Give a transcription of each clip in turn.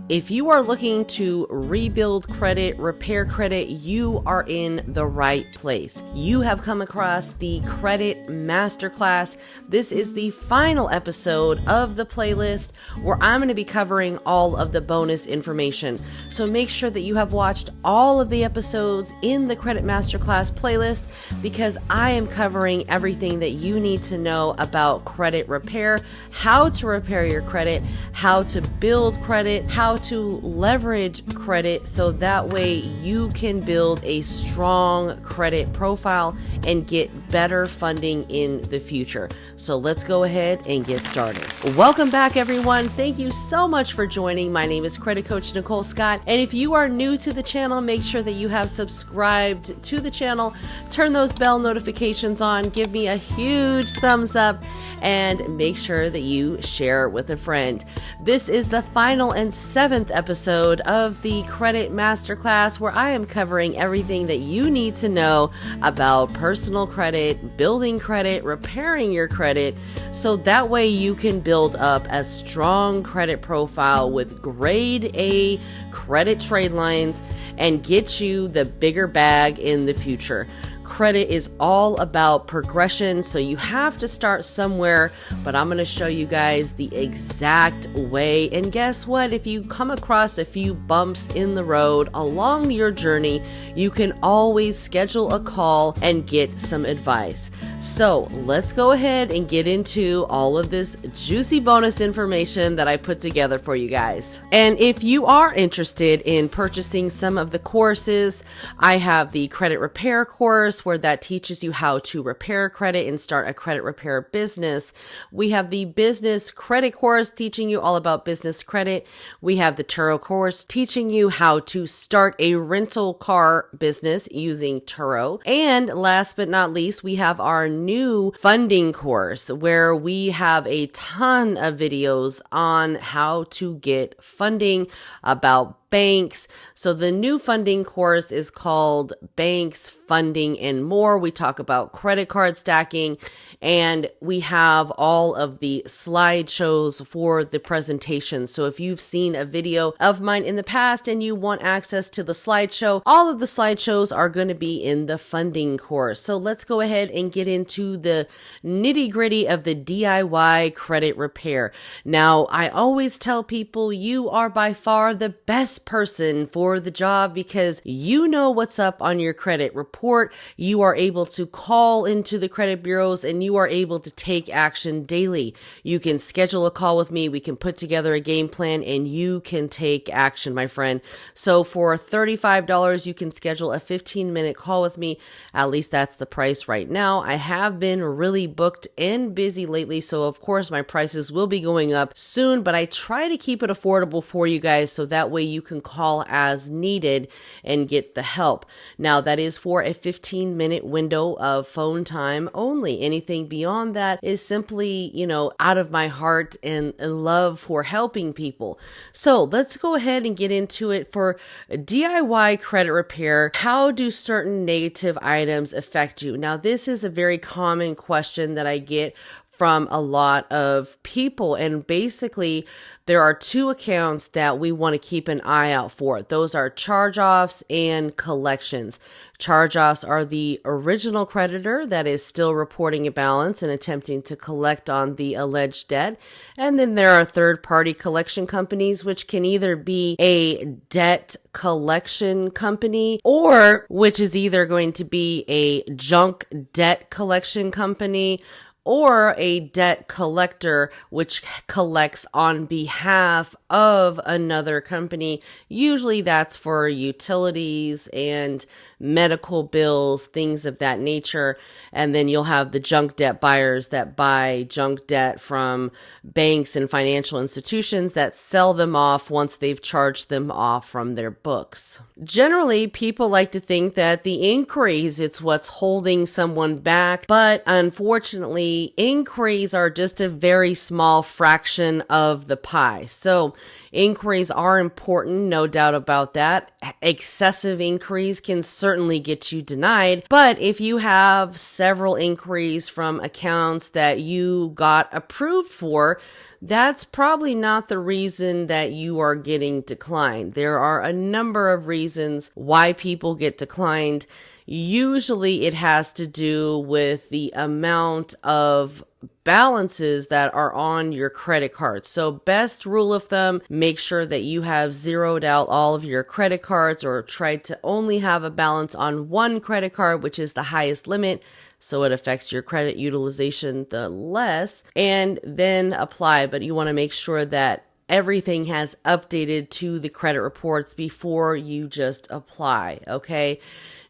If you are looking to rebuild credit, repair credit, you are in the right place. You have come across the Credit Masterclass. This is the final episode of the playlist where I'm going to be covering all of the bonus information. So make sure that you have watched all of the episodes in the Credit Masterclass playlist because I am covering everything that you need to know about credit repair, how to repair your credit, how to build credit, how to leverage credit so that way you can build a strong credit profile and get better funding in the future. So let's go ahead and get started. Welcome back, everyone. Thank you so much for joining. My name is Credit Coach Nicole Scott. And if you are new to the channel, make sure that you have subscribed to the channel, turn those bell notifications on, give me a huge thumbs up, and make sure that you share with a friend. This is the final and 7th episode of the Credit Masterclass where I am covering everything that you need to know about personal credit, building credit, repairing your credit, so that way you can build up a strong credit profile with grade A credit trade lines and get you the bigger bag in the future. Credit is all about progression, so you have to start somewhere, but I'm going to show you guys the exact way. And guess what? If you come across a few bumps in the road along your journey, you can always schedule a call and get some advice. So let's go ahead and get into all of this juicy bonus information that I put together for you guys. And if you are interested in purchasing some of the courses, I have the credit repair course where that teaches you how to repair credit and start a credit repair business. We have the business credit course teaching you all about business credit. We have the Turo course teaching you how to start a rental car business using Turo. And last but not least, we have our new funding course where we have a ton of videos on how to get funding, about banks. So the new funding course is called Banks, Funding, and More. We talk about credit card stacking, and we have all of the slideshows for the presentation. So if you've seen a video of mine in the past and you want access to the slideshow, all of the slideshows are going to be in the funding course. So let's go ahead and get into the nitty gritty of the DIY credit repair. Now, I always tell people you are by far the best person for the job because you know what's up on your credit report. You are able to call into the credit bureaus and you are able to take action daily. You can schedule a call with me. We can put together a game plan and you can take action, my friend. So for $35, you can schedule a 15-minute call with me. At least that's the price right now. I have been really booked and busy lately, so of course my prices will be going up soon, but I try to keep it affordable for you guys so that way you can call as needed and get the help. Now that is for a 15-minute window of phone time only. Anything beyond that is simply, out of my heart and love for helping people. So let's go ahead and get into it. For DIY credit repair, how do certain negative items affect you? Now this is a very common question that I get from a lot of people, and basically there are two accounts that we want to keep an eye out for. Those are charge-offs and collections. Charge-offs are the original creditor that is still reporting a balance and attempting to collect on the alleged debt. And then there are third-party collection companies, which can either be a debt collection company or which is either going to be a junk debt collection company or a debt collector, which collects on behalf of another company. Usually that's for utilities and medical bills, things of that nature. And then you'll have the junk debt buyers that buy junk debt from banks and financial institutions that sell them off once they've charged them off from their books. Generally, people like to think that the inquiries, it's what's holding someone back, but unfortunately, the inquiries are just a very small fraction of the pie. So inquiries are important, no doubt about that. Excessive inquiries can certainly get you denied, but if you have several inquiries from accounts that you got approved for, that's probably not the reason that you are getting declined. There are a number of reasons why people get declined. Usually it has to do with the amount of balances that are on your credit card. So best rule of thumb, make sure that you have zeroed out all of your credit cards or try to only have a balance on one credit card, which is the highest limit, so it affects your credit utilization the less, and then apply. But you want to make sure that everything has updated to the credit reports before you just apply, okay?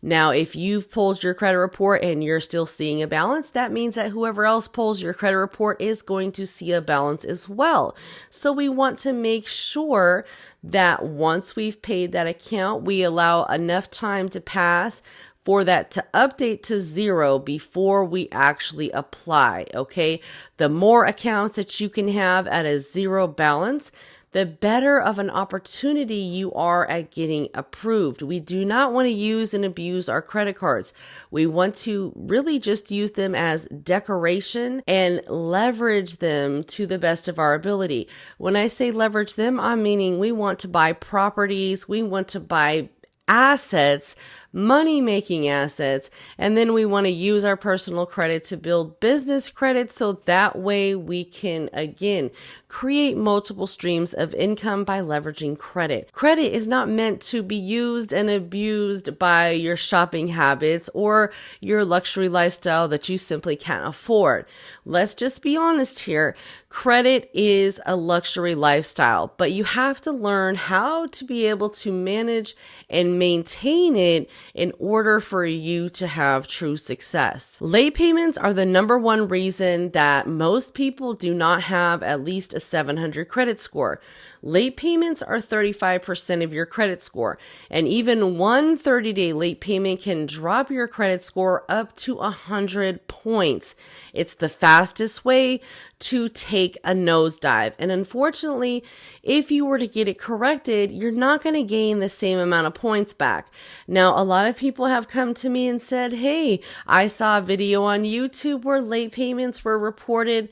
Now, if you've pulled your credit report and you're still seeing a balance, that means that whoever else pulls your credit report is going to see a balance as well. So we want to make sure that once we've paid that account, we allow enough time to pass for that to update to zero before we actually apply, okay? The more accounts that you can have at a zero balance, the better of an opportunity you are at getting approved. We do not want to use and abuse our credit cards. We want to really just use them as decoration and leverage them to the best of our ability. When I say leverage them, I'm meaning we want to buy properties, we want to buy assets, money-making assets, and then we want to use our personal credit to build business credit so that way we can, again, create multiple streams of income by leveraging credit. Credit is not meant to be used and abused by your shopping habits or your luxury lifestyle that you simply can't afford. Let's just be honest here. Credit is a luxury lifestyle, but you have to learn how to be able to manage and maintain it in order for you to have true success. Late payments are the number one reason that most people do not have at least a 700 credit score. Late payments are 35% of your credit score, and even one 30-day late payment can drop your credit score up to 100 points. It's the fastest way to take a nosedive. And unfortunately, if you were to get it corrected, you're not going to gain the same amount of points back. Now, a lot of people have come to me and said, hey, I saw a video on YouTube where late payments were reported.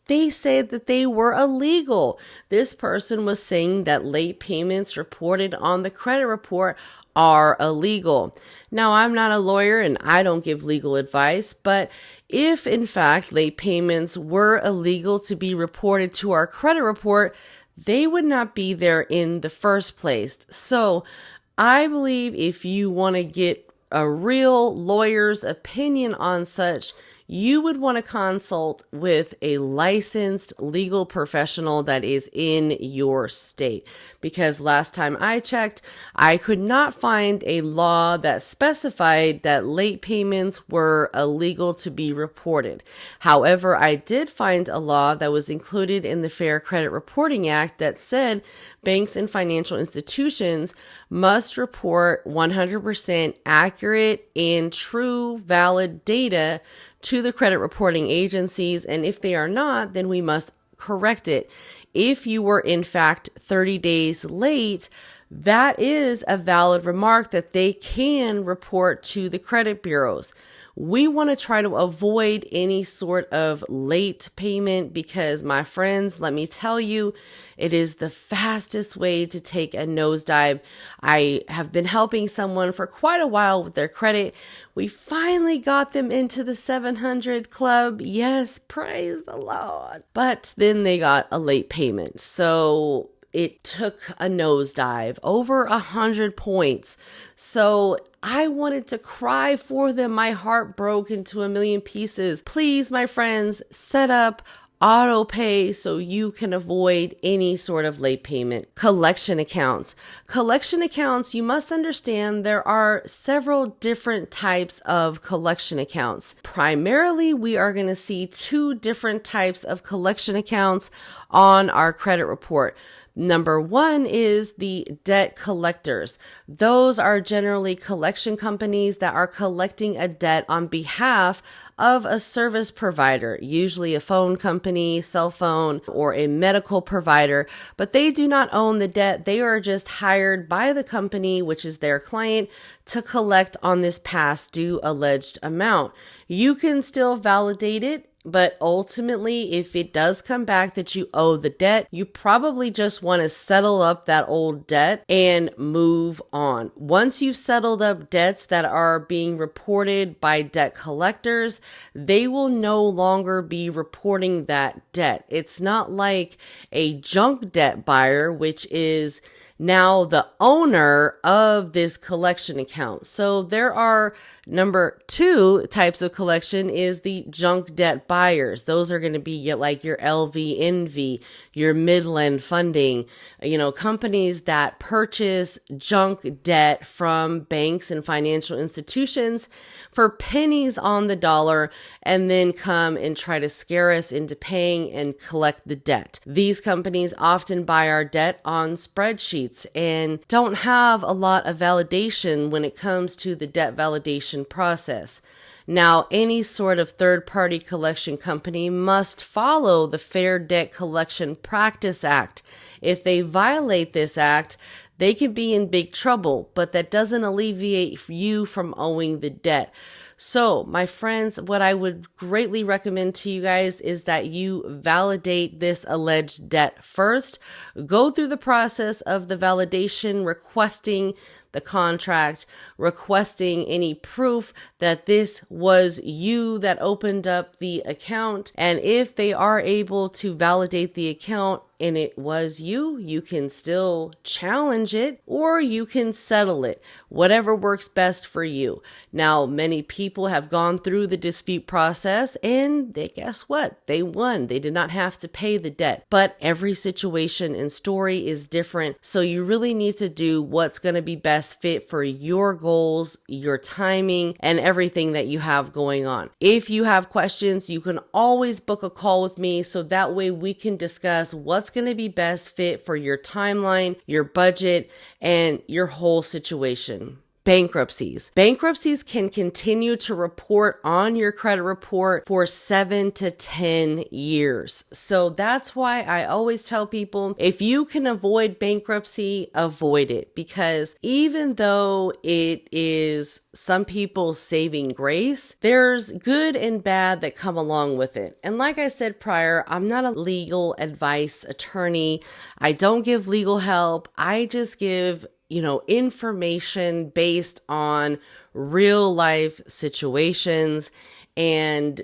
They said that they were illegal. This person was saying that late payments reported on the credit report are illegal. Now, I'm not a lawyer and I don't give legal advice, but if in fact late payments were illegal to be reported to our credit report, they would not be there in the first place. So I believe if you want to get a real lawyer's opinion on such, you would want to consult with a licensed legal professional that is in your state. Because last time I checked, I could not find a law that specified that late payments were illegal to be reported. However, I did find a law that was included in the Fair Credit Reporting Act that said banks and financial institutions must report 100% accurate and true valid data to the credit reporting agencies, and if they are not, then we must correct it. If you were in fact 30 days late, that is a valid remark that they can report to the credit bureaus. We want to try to avoid any sort of late payment because, my friends, let me tell you, it is the fastest way to take a nosedive. I have been helping someone for quite a while with their credit. We finally got them into the 700 club. Yes, praise the Lord. But then they got a late payment. So it took a nosedive, over 100 points. So I wanted to cry for them. My heart broke into a million pieces. Please, my friends, set up auto pay so you can avoid any sort of late payment. Collection accounts. Collection accounts, you must understand there are several different types of collection accounts. Primarily, we are going to see two different types of collection accounts on our credit report. Number one is the debt collectors. Those are generally collection companies that are collecting a debt on behalf of a service provider, usually a phone company, cell phone, or a medical provider, but they do not own the debt. They are just hired by the company, which is their client, to collect on this past due alleged amount. You can still validate it, but ultimately, if it does come back that you owe the debt, you probably just want to settle up that old debt and move on. Once you've settled up debts that are being reported by debt collectors, they will no longer be reporting that debt. It's not like a junk debt buyer, which is now the owner of this collection account. So there are number two types of collection is the junk debt buyers. Those are going to be like your LV Envy, your Midland Funding, companies that purchase junk debt from banks and financial institutions for pennies on the dollar and then come and try to scare us into paying and collect the debt. These companies often buy our debt on spreadsheets and don't have a lot of validation when it comes to the debt validation process. Now, any sort of third-party collection company must follow the Fair Debt Collection Practice Act. If they violate this act, they can be in big trouble, but that doesn't alleviate you from owing the debt. So, my friends, what I would greatly recommend to you guys is that you validate this alleged debt first. Go through the process of the validation, requesting the contract, requesting any proof that this was you that opened up the account. And if they are able to validate the account and it was you, you can still challenge it or you can settle it, whatever works best for you. Now, many people have gone through the dispute process and guess what? They won. They did not have to pay the debt, but every situation and story is different. So you really need to do what's going to be best fit for your goals, your timing, and everything that you have going on. If you have questions, you can always book a call with me so that way we can discuss what's going to be best fit for your timeline, your budget, and your whole situation. Bankruptcies. Bankruptcies can continue to report on your credit report for 7 to 10 years. So that's why I always tell people, if you can avoid bankruptcy, avoid it. Because even though it is some people's saving grace, there's good and bad that come along with it. And like I said prior, I'm not a legal advice attorney. I don't give legal help. I just give information based on real life situations and,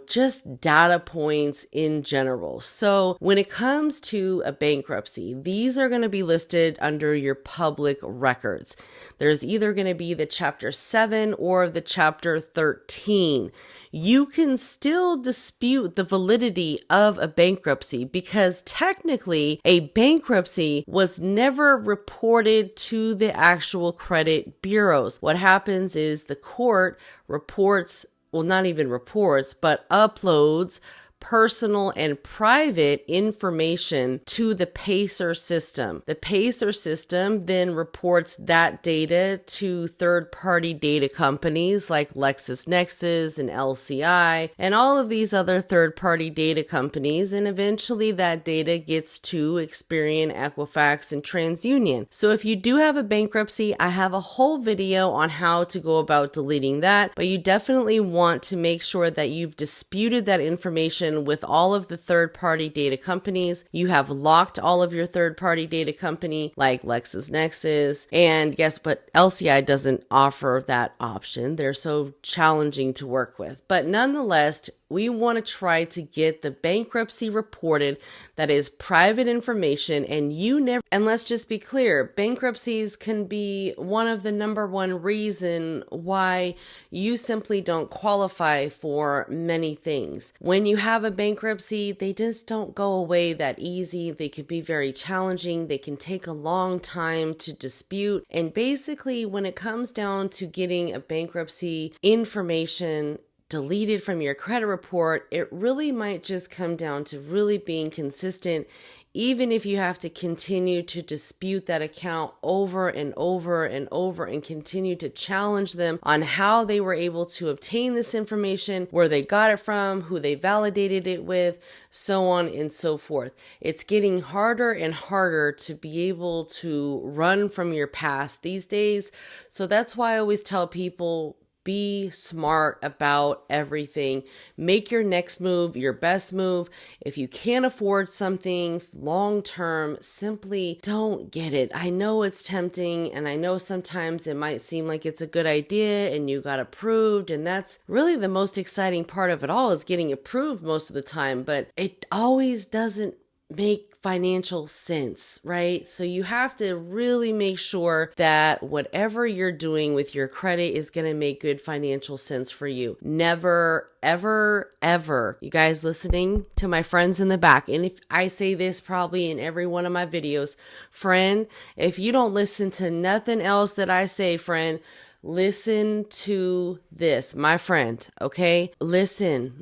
just data points in general. So when it comes to a bankruptcy, these are going to be listed under your public records. There's either going to be the Chapter 7 or the Chapter 13. You can still dispute the validity of a bankruptcy because technically a bankruptcy was never reported to the actual credit bureaus. What happens is the court reports, well, not even reports, but uploads personal and private information to the PACER system. The PACER system then reports that data to third-party data companies like LexisNexis and LCI and all of these other third-party data companies, and eventually that data gets to Experian, Equifax, and TransUnion. So if you do have a bankruptcy, I have a whole video on how to go about deleting that, but you definitely want to make sure that you've disputed that information with all of the third-party data companies. You have locked all of your third-party data company like LexisNexis, and guess what? LCI doesn't offer that option. They're so challenging to work with. But nonetheless, we want to try to get the bankruptcy reported that is private information, and let's just be clear, bankruptcies can be one of the number one reason why you simply don't qualify for many things. When you have a bankruptcy, they just don't go away that easy. They can be very challenging. They can take a long time to dispute. And basically, when it comes down to getting a bankruptcy information deleted from your credit report, it really might just come down to really being consistent even if you have to continue to dispute that account over and over and over and continue to challenge them on how they were able to obtain this information, where they got it from, who they validated it with, so on and so forth. It's getting harder and harder to be able to run from your past these days. So that's why I always tell people, be smart about everything. Make your next move your best move. If you can't afford something long term, simply don't get it. I know it's tempting, and I know sometimes it might seem like it's a good idea and you got approved, and that's really the most exciting part of it all, is getting approved most of the time, but it always doesn't make financial sense, right? So you have to really make sure that whatever you're doing with your credit is going to make good financial sense for you. Never, ever, ever, you guys listening to my friends in the back, and if I say this probably in every one of my videos, friend, if you don't listen to nothing else that I say, friend, listen to this, my friend, okay? Listen,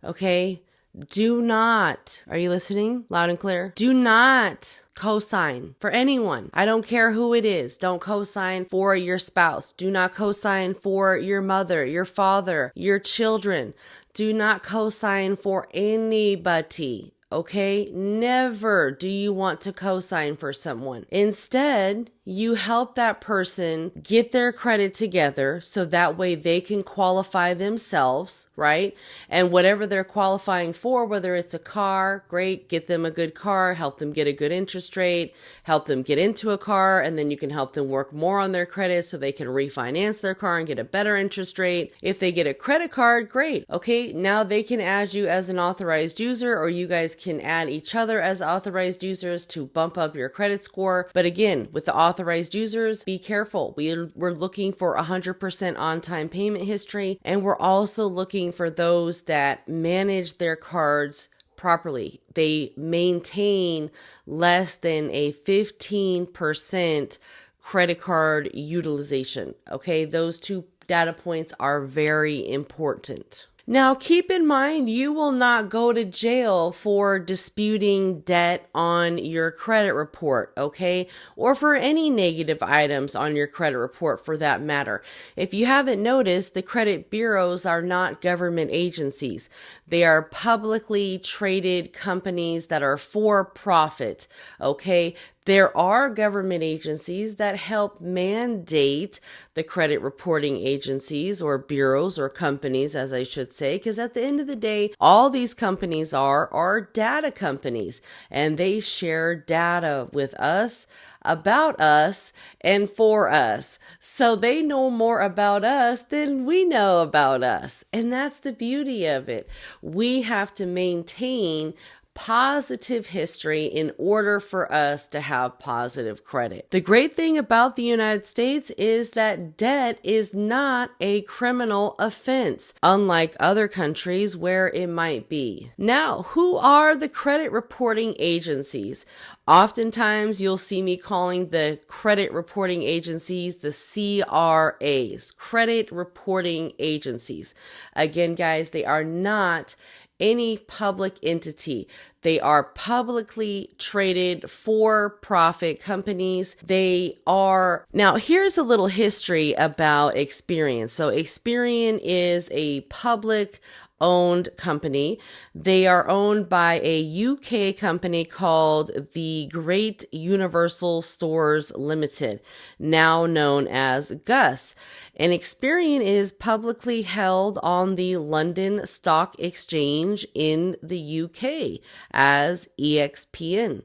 okay? Do not, are you listening loud and clear? Do not co-sign for anyone. I don't care who it is. Don't co-sign for your spouse. Do not co-sign for your mother, your father, your children. Do not co-sign for anybody. Okay? Never do you want to co-sign for someone. Instead, you help that person get their credit together so that way they can qualify themselves, right? And whatever they're qualifying for, whether it's a car, great, get them a good car, help them get a good interest rate, help them get into a car, and then you can help them work more on their credit so they can refinance their car and get a better interest rate. If they get a credit card, great. Okay, now they can add you as an authorized user, or you guys can add each other as authorized users to bump up your credit score. But again, with the authorized users, be careful. We're looking for 100% on-time payment history, and we're also looking for those that manage their cards properly. They maintain less than a 15% credit card utilization. Okay, those two data points are very important. Now, keep in mind, you will not go to jail for disputing debt on your credit report, okay? Or for any negative items on your credit report for that matter. If you haven't noticed, the credit bureaus are not government agencies. They are publicly traded companies that are for profit, okay? There are government agencies that help mandate the credit reporting agencies or bureaus or companies, as I should say, because at the end of the day, all these companies are data companies, and they share data with us, about us, and for us. So they know more about us than we know about us. And that's the beauty of it. We have to maintain positive history in order for us to have positive credit. The great thing about the United States is that debt is not a criminal offense, unlike other countries where it might be. Now, who are the credit reporting agencies? Oftentimes, you'll see me calling the credit reporting agencies the CRAs, credit reporting agencies. Again, guys, they are not any public entity. They are publicly traded for-profit companies. They are... Now, here's a little history about Experian. So Experian is a public owned company. They are owned by a UK company called the Great Universal Stores Limited, now known as GUS. And Experian is publicly held on the London Stock Exchange in the UK as EXPN.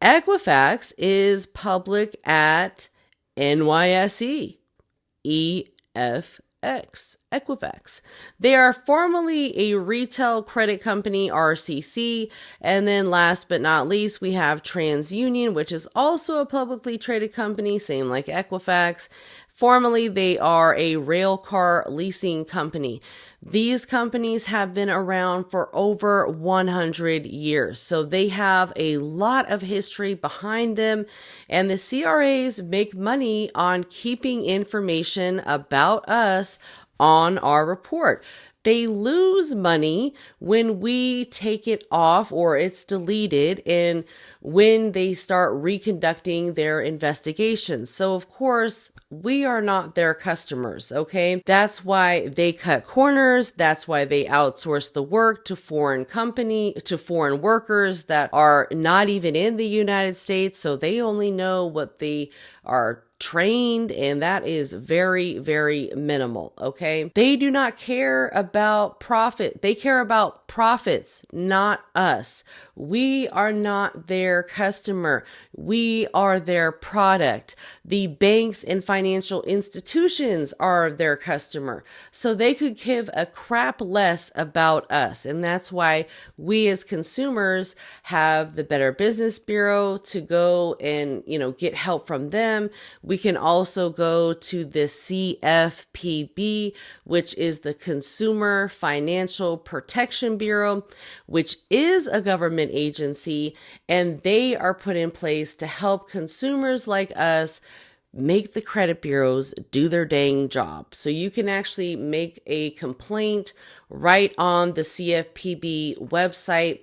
Equifax is public at NYSE, Equifax. They are formerly a retail credit company, RCC. And then last but not least, we have TransUnion, which is also a publicly traded company, same like Equifax. Formerly, they are a rail car leasing company. These companies have been around for over 100 years, so they have a lot of history behind them, and the CRAs make money on keeping information about us on our report. They lose money when we take it off or it's deleted and when they start reconducting their investigations. So of course, we are not their customers, okay? That's why they cut corners. That's why they outsource the work to foreign workers that are not even in the United States. So they only know what they are trained, and that is very, very minimal, okay? They do not care about profit. They care about profits, not us. We are not their customer. We are their product. The banks and financial institutions are their customer. So they could give a crap less about us. And that's why we as consumers have the Better Business Bureau to go and, get help from them. We can also go to the CFPB, which is the Consumer Financial Protection Bureau, which is a government agency, and they are put in place to help consumers like us make the credit bureaus do their dang job. So you can actually make a complaint right on the CFPB website,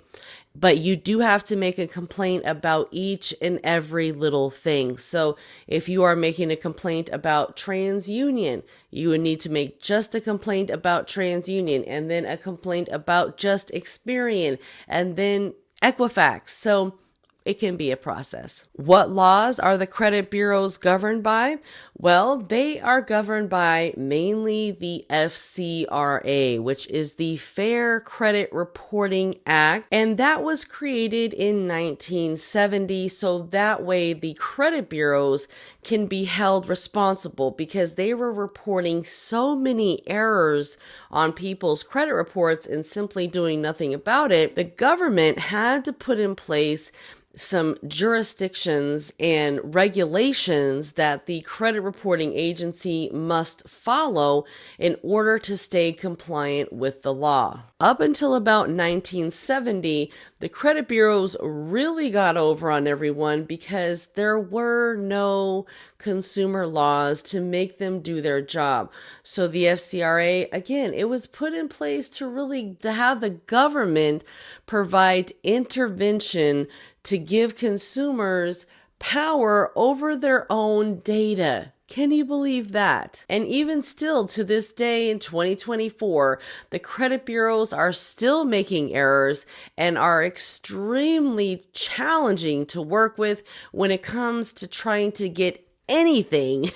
but you do have to make a complaint about each and every little thing. So if you are making a complaint about TransUnion, you would need to make just a complaint about TransUnion, and then a complaint about just Experian, and then Equifax. So it can be a process. What laws are the credit bureaus governed by? Well, they are governed by mainly the FCRA, which is the Fair Credit Reporting Act. And that was created in 1970. So that way the credit bureaus can be held responsible because they were reporting so many errors on people's credit reports and simply doing nothing about it. The government had to put in place some jurisdictions and regulations that the credit reporting agency must follow in order to stay compliant with the law. Up until about 1970, the credit bureaus really got over on everyone because there were no consumer laws to make them do their job. So the FCRA, again, it was put in place to have the government provide intervention to give consumers power over their own data. Can you believe that? And even still to this day in 2024, the credit bureaus are still making errors and are extremely challenging to work with when it comes to trying to get anything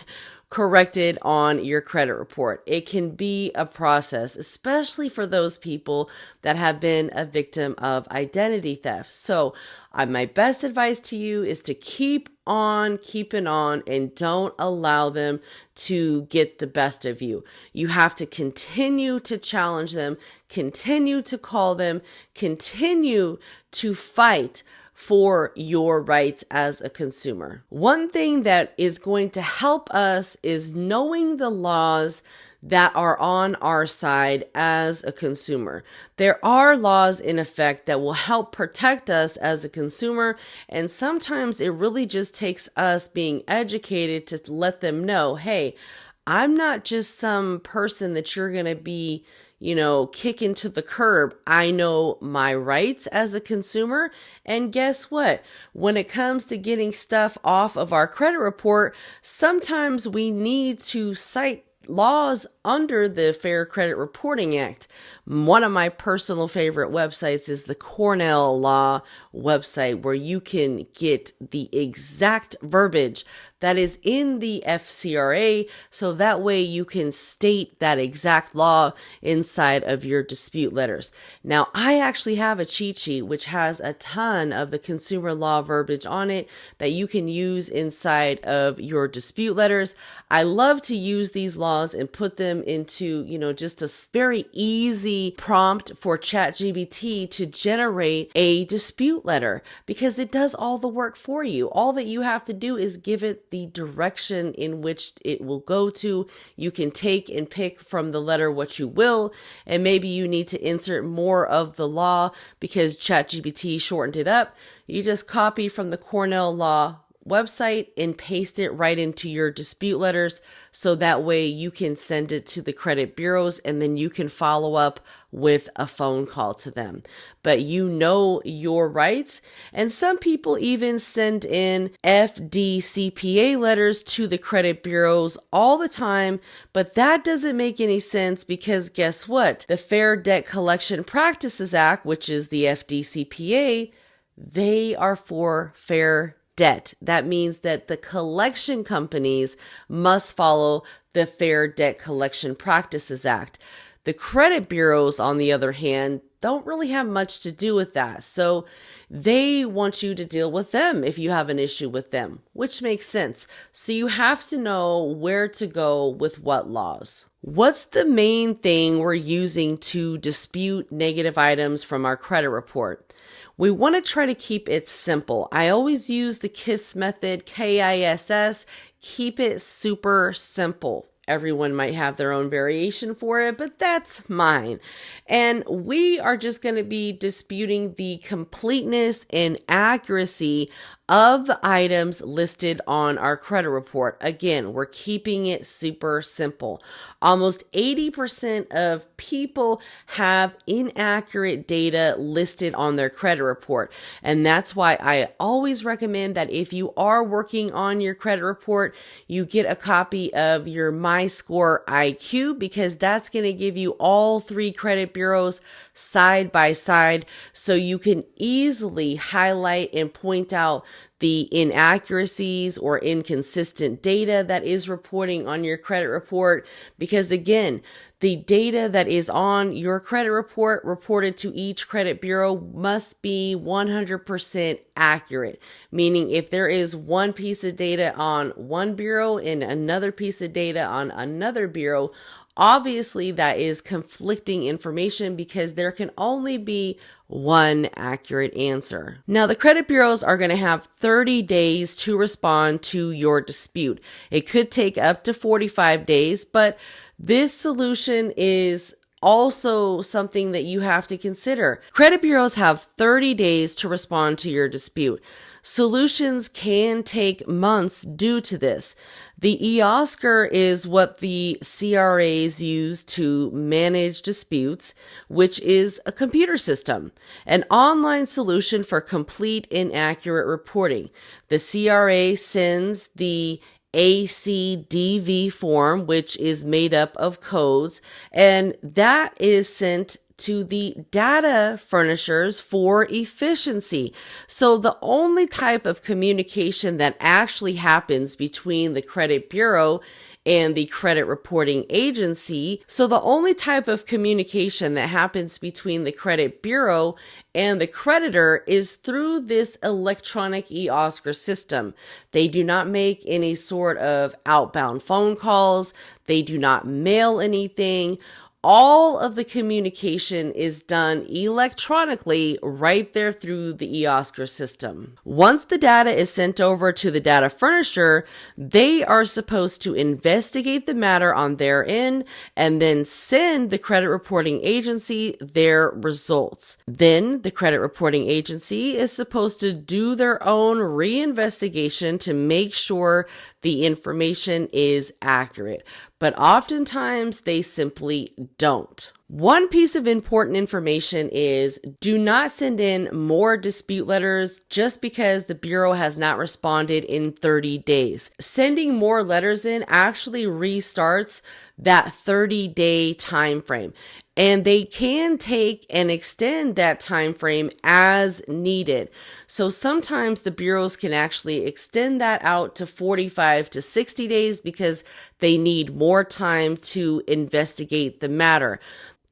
corrected on your credit report. It can be a process, especially for those people that have been a victim of identity theft. So my best advice to you is to keep on keeping on and don't allow them to get the best of you. You have to continue to challenge them, continue to call them, continue to fight for your rights as a consumer. One thing that is going to help us is knowing the laws that are on our side as a consumer. There are laws in effect that will help protect us as a consumer, and sometimes it really just takes us being educated to let them know, hey, I'm not just some person that you're going to be kicking to the curb. I know my rights as a consumer. And guess what? When it comes to getting stuff off of our credit report, sometimes we need to cite laws under the Fair Credit Reporting Act. One of my personal favorite websites is the Cornell Law website, where you can get the exact verbiage that is in the FCRA, so that way you can state that exact law inside of your dispute letters. Now, I actually have a cheat sheet which has a ton of the consumer law verbiage on it that you can use inside of your dispute letters. I love to use these laws and put them into, just a very easy prompt for ChatGPT to generate a dispute letter, because it does all the work for you. All that you have to do is give it the direction in which it will go to. You can take and pick from the letter what you will, and maybe you need to insert more of the law because ChatGPT shortened it up. You just copy from the Cornell Law website and paste it right into your dispute letters, so that way you can send it to the credit bureaus and then you can follow up with a phone call to them. But you know your rights, and some people even send in FDCPA letters to the credit bureaus all the time, but that doesn't make any sense because guess what? The Fair Debt Collection Practices Act, which is the FDCPA, they are for fair debt. That means that the collection companies must follow the Fair Debt Collection Practices Act. The credit bureaus, on the other hand, don't really have much to do with that. So they want you to deal with them if you have an issue with them, which makes sense. So you have to know where to go with what laws. What's the main thing we're using to dispute negative items from our credit report? We want to try to keep it simple. I always use the KISS method, KISS. Keep it super simple. Everyone might have their own variation for it, but that's mine. And we are just going to be disputing the completeness and accuracy of the items listed on our credit report. Again, we're keeping it super simple. Almost 80% of people have inaccurate data listed on their credit report. And that's why I always recommend that if you are working on your credit report, you get a copy of your MyScore IQ, because that's going to give you all three credit bureaus side by side, so you can easily highlight and point out the inaccuracies or inconsistent data that is reporting on your credit report. Because again, the data that is on your credit report reported to each credit bureau must be 100% accurate. Meaning if there is one piece of data on one bureau and another piece of data on another bureau, obviously that is conflicting information, because there can only be one accurate answer. Now, the credit bureaus are going to have 30 days to respond to your dispute. It could take up to 45 days, but this solution is also something that you have to consider. Credit bureaus have 30 days to respond to your dispute. Solutions can take months due to this. The eOscar is what the CRAs use to manage disputes, which is a computer system, an online solution for complete and accurate reporting. The CRA sends the ACDV form, which is made up of codes, and that is sent to the data furnishers for efficiency. So the only type of communication that actually happens between the credit bureau and the credit reporting agency. So the only type of communication that happens between the credit bureau and the creditor is through this electronic eOscar system. They do not make any sort of outbound phone calls. They do not mail anything. All of the communication is done electronically right there through the eOscar system. Once the data is sent over to the data furnisher, they are supposed to investigate the matter on their end and then send the credit reporting agency their results. Then the credit reporting agency is supposed to do their own reinvestigation to make sure the information is accurate, but oftentimes they simply don't. One piece of important information is do not send in more dispute letters just because the bureau has not responded in 30 days. Sending more letters in actually restarts that 30-day time frame. And they can take and extend that time frame as needed. So sometimes the bureaus can actually extend that out to 45 to 60 days because they need more time to investigate the matter.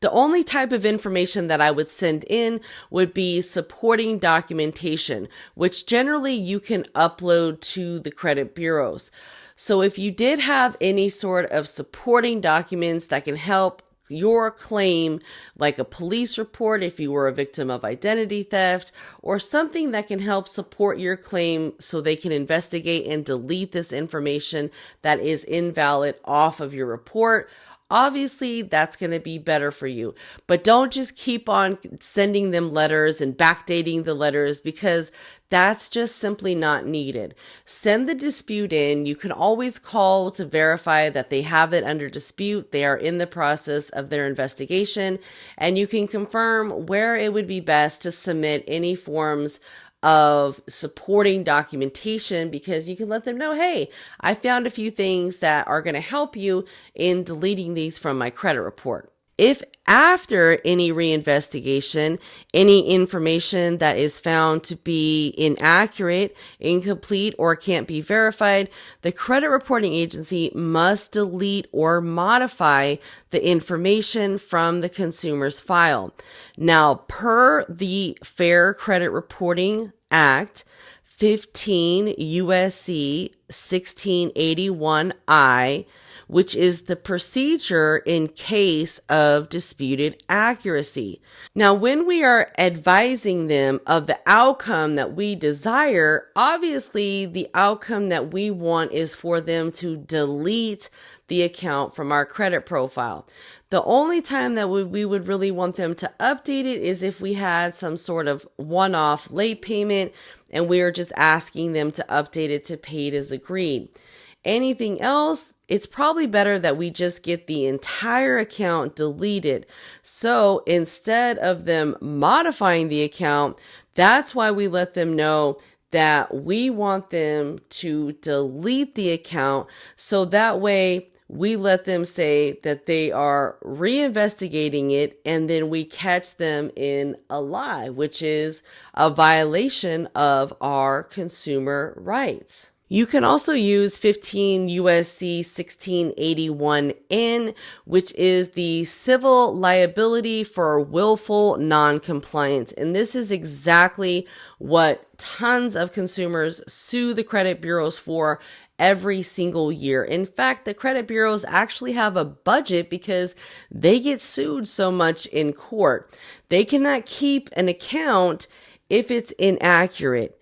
The only type of information that I would send in would be supporting documentation, which generally you can upload to the credit bureaus. So if you did have any sort of supporting documents that can help your claim, like a police report if you were a victim of identity theft, or something that can help support your claim so they can investigate and delete this information that is invalid off of your report, obviously that's going to be better for you. But don't just keep on sending them letters and backdating the letters, because That's just simply not needed. Send the dispute in. You can always call to verify that they have it under dispute. They are in the process of their investigation, and you can confirm where it would be best to submit any forms of supporting documentation, because you can let them know, hey, I found a few things that are going to help you in deleting these from my credit report. If after any reinvestigation, any information that is found to be inaccurate, incomplete, or can't be verified, the credit reporting agency must delete or modify the information from the consumer's file. Now, per the Fair Credit Reporting Act, 15 USC 1681I, which is the procedure in case of disputed accuracy. Now, when we are advising them of the outcome that we desire, obviously the outcome that we want is for them to delete the account from our credit profile. The only time that we would really want them to update it is if we had some sort of one-off late payment and we are just asking them to update it to paid as agreed. Anything else, it's probably better that we just get the entire account deleted. So instead of them modifying the account, that's why we let them know that we want them to delete the account. So that way we let them say that they are reinvestigating it, and then we catch them in a lie, which is a violation of our consumer rights. You can also use 15 USC 1681N, which is the civil liability for willful noncompliance. And this is exactly what tons of consumers sue the credit bureaus for every single year. In fact, the credit bureaus actually have a budget because they get sued so much in court. They cannot keep an account if it's inaccurate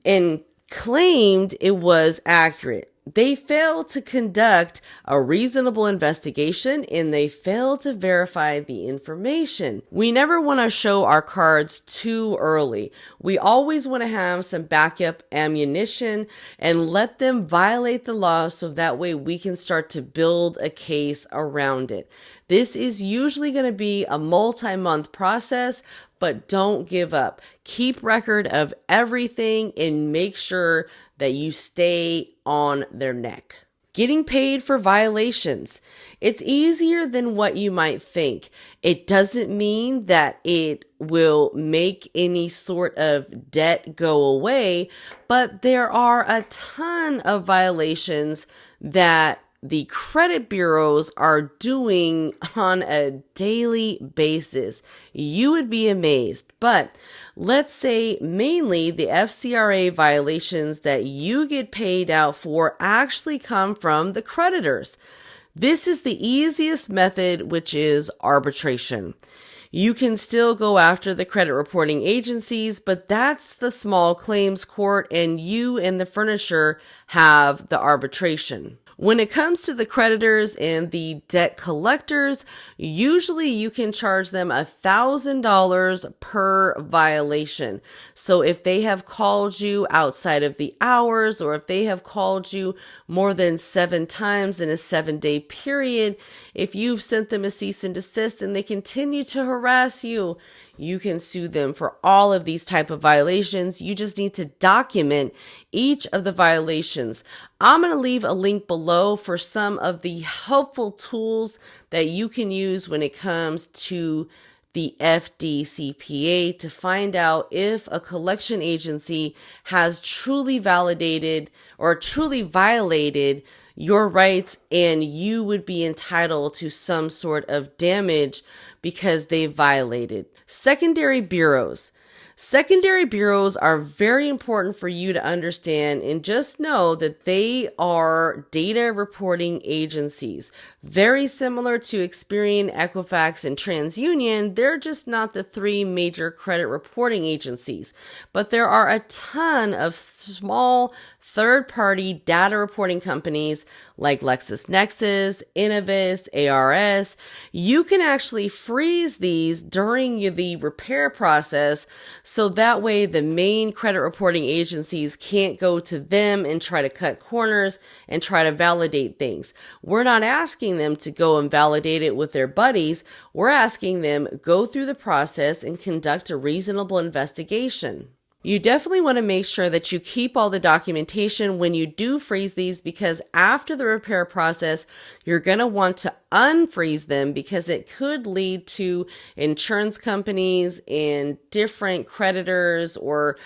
and claimed it was accurate. They failed to conduct a reasonable investigation, and they failed to verify the information. We never want to show our cards too early. We always want to have some backup ammunition and let them violate the law so that way we can start to build a case around it. This is usually going to be a multi-month process, but don't give up. Keep record of everything and make sure that you stay on their neck. Getting paid for violations. It's easier than what you might think. It doesn't mean that it will make any sort of debt go away, but there are a ton of violations that the credit bureaus are doing on a daily basis. You would be amazed. But let's say mainly the FCRA violations that you get paid out for actually come from the creditors. This is the easiest method, which is arbitration. You can still go after the credit reporting agencies, but that's the small claims court, and you and the furnisher have the arbitration. When it comes to the creditors and the debt collectors, usually you can charge them $1,000 per violation. So if they have called you outside of the hours, or if they have called you more than 7 times in a 7-day period, if you've sent them a cease and desist and they continue to harass you, you can sue them for all of these type of violations. You just need to document each of the violations. I'm going to leave a link below for some of the helpful tools that you can use when it comes to the FDCPA to find out if a collection agency has truly validated or truly violated your rights, and you would be entitled to some sort of damage because they violated. Secondary bureaus. Secondary bureaus are very important for you to understand, and just know that they are data reporting agencies. Very similar to Experian, Equifax, and TransUnion, they're just not the 3 major credit reporting agencies. But there are a ton of small third-party data reporting companies like LexisNexis, Innovis, ARS. You can actually freeze these during the repair process, so that way the main credit reporting agencies can't go to them and try to cut corners and try to validate things. We're not asking them to go and validate it with their buddies. We're asking them go through the process and conduct a reasonable investigation. You definitely want to make sure that you keep all the documentation when you do freeze these, because after the repair process, you're going to want to unfreeze them, because it could lead to insurance companies and different creditors, or,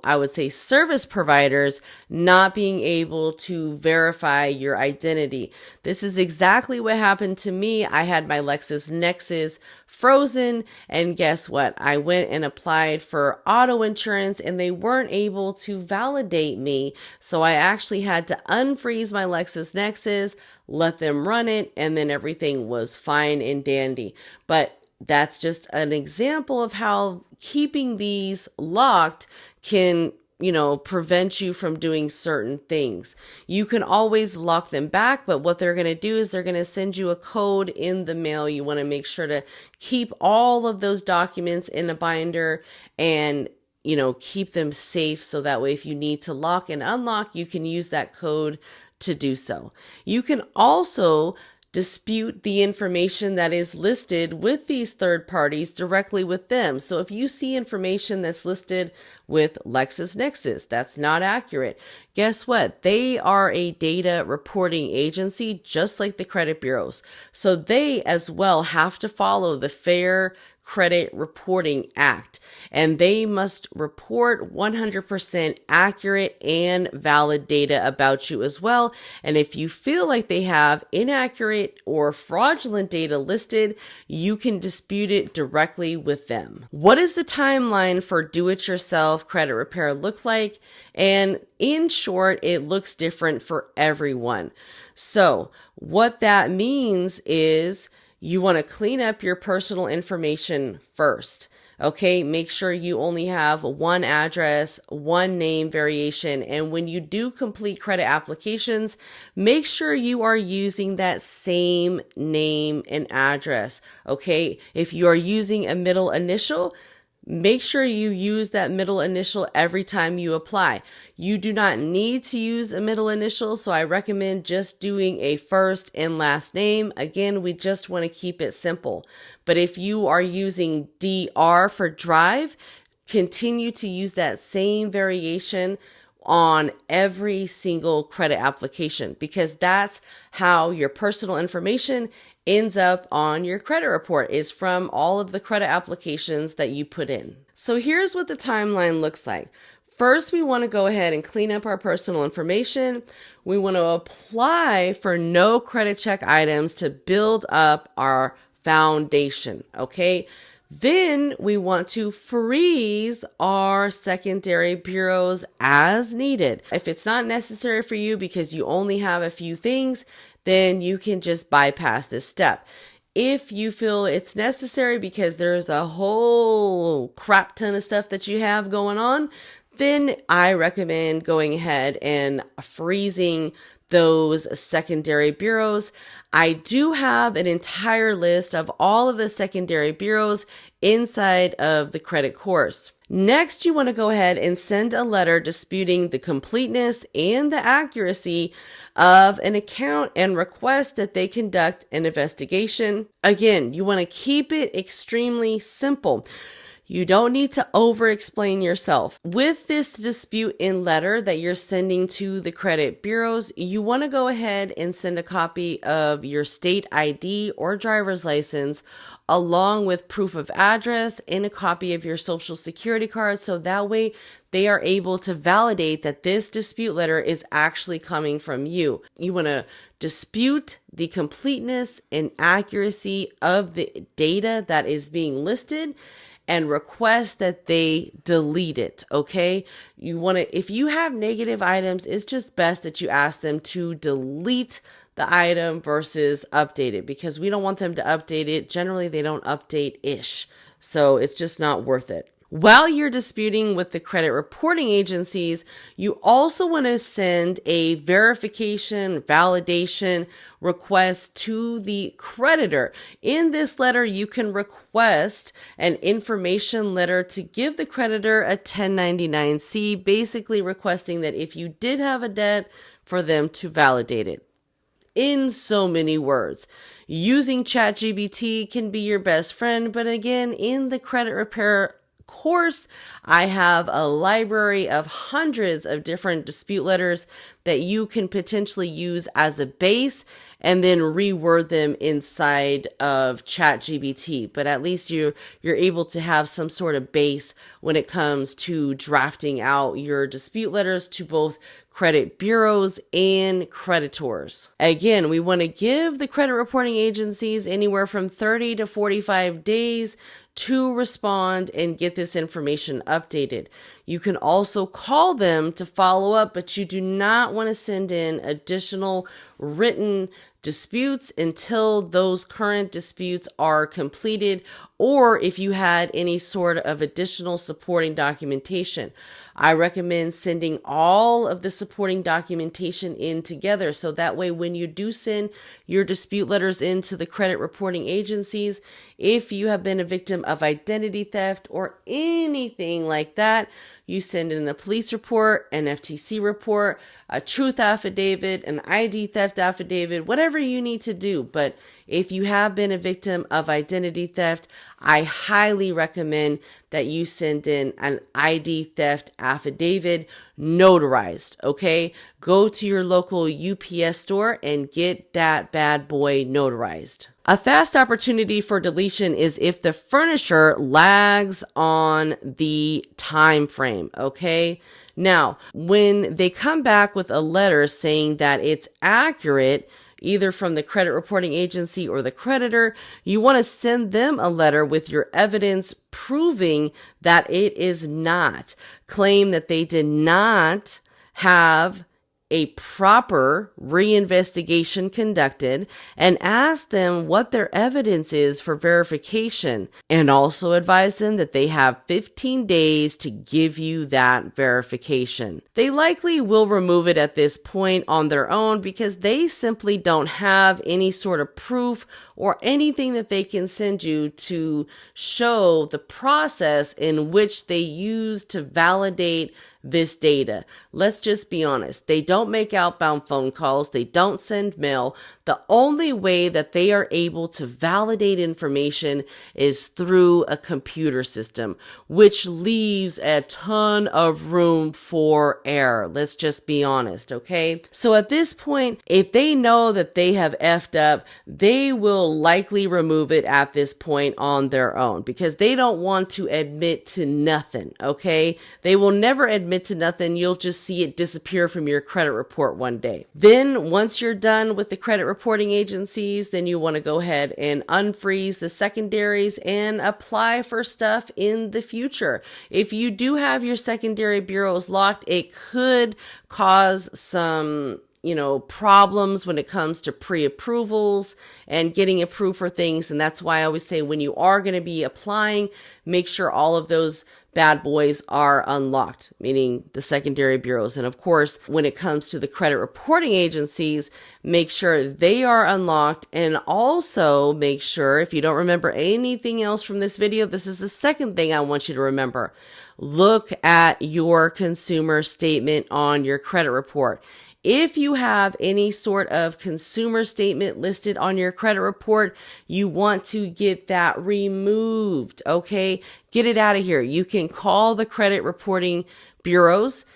I would say service providers, not being able to verify your identity. This is exactly what happened to me. I had my LexisNexis frozen, and guess what? I went and applied for auto insurance and they weren't able to validate me. So I actually had to unfreeze my LexisNexis, let them run it, and then everything was fine and dandy. But that's just an example of how keeping these locked can prevent you from doing certain things. You can always lock them back, but what they're going to do is they're going to send you a code in the mail. You want to make sure to keep all of those documents in a binder and keep them safe, so that way if you need to lock and unlock, you can use that code to do so. You can also dispute the information that is listed with these third parties directly with them. So if you see information that's listed with LexisNexis that's not accurate, guess what? They are a data reporting agency just like the credit bureaus. So they as well have to follow the Fair Credit Reporting Act, and they must report 100% accurate and valid data about you as well. And if you feel like they have inaccurate or fraudulent data listed, you can dispute it directly with them. What does the timeline for do-it-yourself credit repair look like? And in short, it looks different for everyone. So what that means is you want to clean up your personal information first. Okay, make sure you only have one address, one name variation, and when you do complete credit applications, make sure you are using that same name and address. Okay, if you are using a middle initial, make sure you use that middle initial every time you apply. You do not need to use a middle initial, so I recommend just doing a first and last name. Again, we just want to keep it simple. But if you are using DR for drive, continue to use that same variation on every single credit application, because that's how your personal information ends up on your credit report, is from all of the credit applications that you put in. So here's what the timeline looks like. First, we want to go ahead and clean up our personal information. We want to apply for no credit check items to build up our foundation, okay? Then we want to freeze our secondary bureaus as needed. If it's not necessary for you because you only have a few things, then you can just bypass this step. If you feel it's necessary because there's a whole crap ton of stuff that you have going on, then I recommend going ahead and freezing those secondary bureaus. I do have an entire list of all of the secondary bureaus inside of the credit course. Next, you want to go ahead and send a letter disputing the completeness and the accuracy of an account and request that they conduct an investigation. Again, you want to keep it extremely simple. You don't need to over-explain yourself. With this dispute in letter that you're sending to the credit bureaus, you want to go ahead and send a copy of your state ID or driver's license along with proof of address and a copy of your social security card, so that way they are able to validate that this dispute letter is actually coming from you. You want to dispute the completeness and accuracy of the data that is being listed and request that they delete it, okay? You want to, if you have negative items, it's just best that you ask them to delete the item versus update it, because we don't want them to update it. Generally, they don't update-ish, so it's just not worth it. While you're disputing with the credit reporting agencies, you also want to send a verification, validation request to the creditor. In this letter, you can request an information letter to give the creditor a 1099-C, basically requesting that if you did have a debt, for them to validate it. In so many words, using ChatGPT can be your best friend, but again, in the credit repair course, I have a library of hundreds of different dispute letters that you can potentially use as a base and then reword them inside of ChatGPT. But at least you're able to have some sort of base when it comes to drafting out your dispute letters to both credit bureaus and creditors. Again, we want to give the credit reporting agencies anywhere from 30 to 45 days to respond and get this information updated. You can also call them to follow up, but you do not want to send in additional written disputes until those current disputes are completed, or if you had any sort of additional supporting documentation. I recommend sending all of the supporting documentation in together, so that way when you do send your dispute letters into the credit reporting agencies, if you have been a victim of identity theft or anything like that, you send in a police report, an FTC report, a truth affidavit, an ID theft affidavit, whatever you need to do. But if you have been a victim of identity theft, I highly recommend that you send in an ID theft affidavit notarized, okay? Go to your local UPS store and get that bad boy notarized. A fast opportunity for deletion is if the furnisher lags on the time frame, okay? Now, when they come back with a letter saying that it's accurate, either from the credit reporting agency or the creditor, you want to send them a letter with your evidence proving that it is not. Claim that they did not have a proper reinvestigation conducted, and ask them what their evidence is for verification, and also advise them that they have 15 days to give you that verification. They likely will remove it at this point on their own because they simply don't have any sort of proof or anything that they can send you to show the process in which they use to validate this data. Let's just be honest. They don't make outbound phone calls. They don't send mail. The only way that they are able to validate information is through a computer system, which leaves a ton of room for error. Let's just be honest, okay? So at this point, if they know that they have effed up, they will likely remove it at this point on their own because they don't want to admit to nothing, okay? They will never admit to nothing. You'll just see it disappear from your credit report one day. Then once you're done with the credit reporting agencies, then you want to go ahead and unfreeze the secondaries and apply for stuff in the future. If you do have your secondary bureaus locked, it could cause some problems when it comes to pre-approvals and getting approved for things. And that's why I always say when you are going to be applying, make sure all of those bad boys are unlocked, meaning the secondary bureaus. And of course, when it comes to the credit reporting agencies, make sure they are unlocked, and also make sure, if you don't remember anything else from this video, this is the second thing I want you to remember. Look at your consumer statement on your credit report. If you have any sort of consumer statement listed on your credit report, you want to get that removed, okay? Get it out of here. You can call the credit reporting bureaus,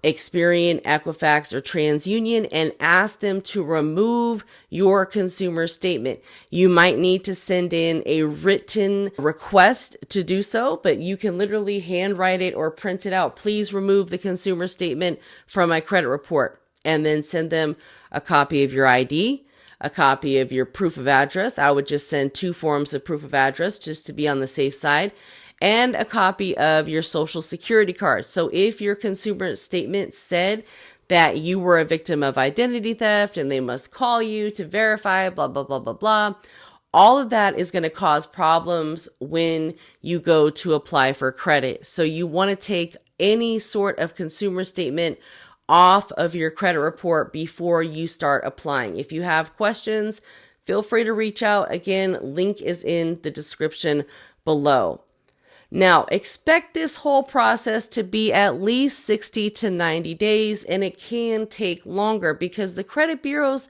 Experian, Equifax, or TransUnion, and ask them to remove your consumer statement. You might need to send in a written request to do so, but you can literally handwrite it or print it out. Please remove the consumer statement from my credit report. And then send them a copy of your ID, a copy of your proof of address. I would just send 2 forms of proof of address just to be on the safe side, and a copy of your social security card. So if your consumer statement said that you were a victim of identity theft and they must call you to verify, blah, blah, blah, blah, blah, all of that is going to cause problems when you go to apply for credit. So you want to take any sort of consumer statement off of your credit report before you start applying. If you have questions, feel free to reach out. Again, link is in the description below. Now, expect this whole process to be at least 60 to 90 days, and it can take longer because the credit bureaus,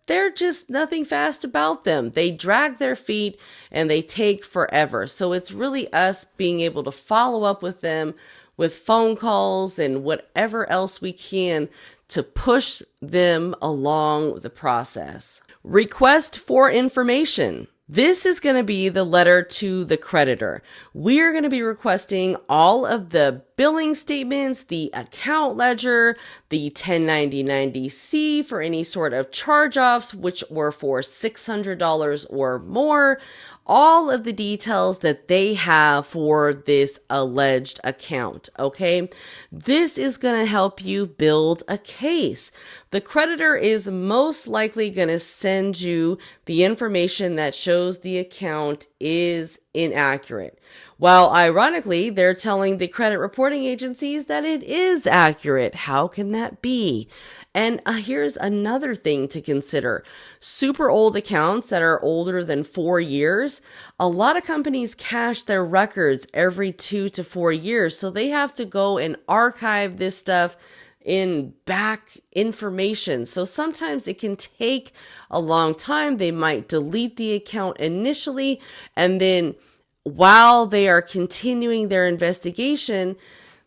they're just nothing fast about them. They drag their feet and they take forever. So it's really us being able to follow up with them with phone calls and whatever else we can to push them along the process. Request for information. This is going to be the letter to the creditor. We are going to be requesting all of the billing statements, the account ledger, the 1090-90C for any sort of charge-offs, which were for $600 or more, all of the details that they have for this alleged account, okay? This is going to help you build a case. The creditor is most likely going to send you the information that shows the account is inaccurate. While ironically, they're telling the credit reporting agencies that it is accurate. How can that be? And here's another thing to consider. Super old accounts that are older than 4 years, a lot of companies cache their records every 2 to 4 years. So they have to go and archive this stuff in back information. So sometimes it can take a long time. They might delete the account initially, and then while they are continuing their investigation,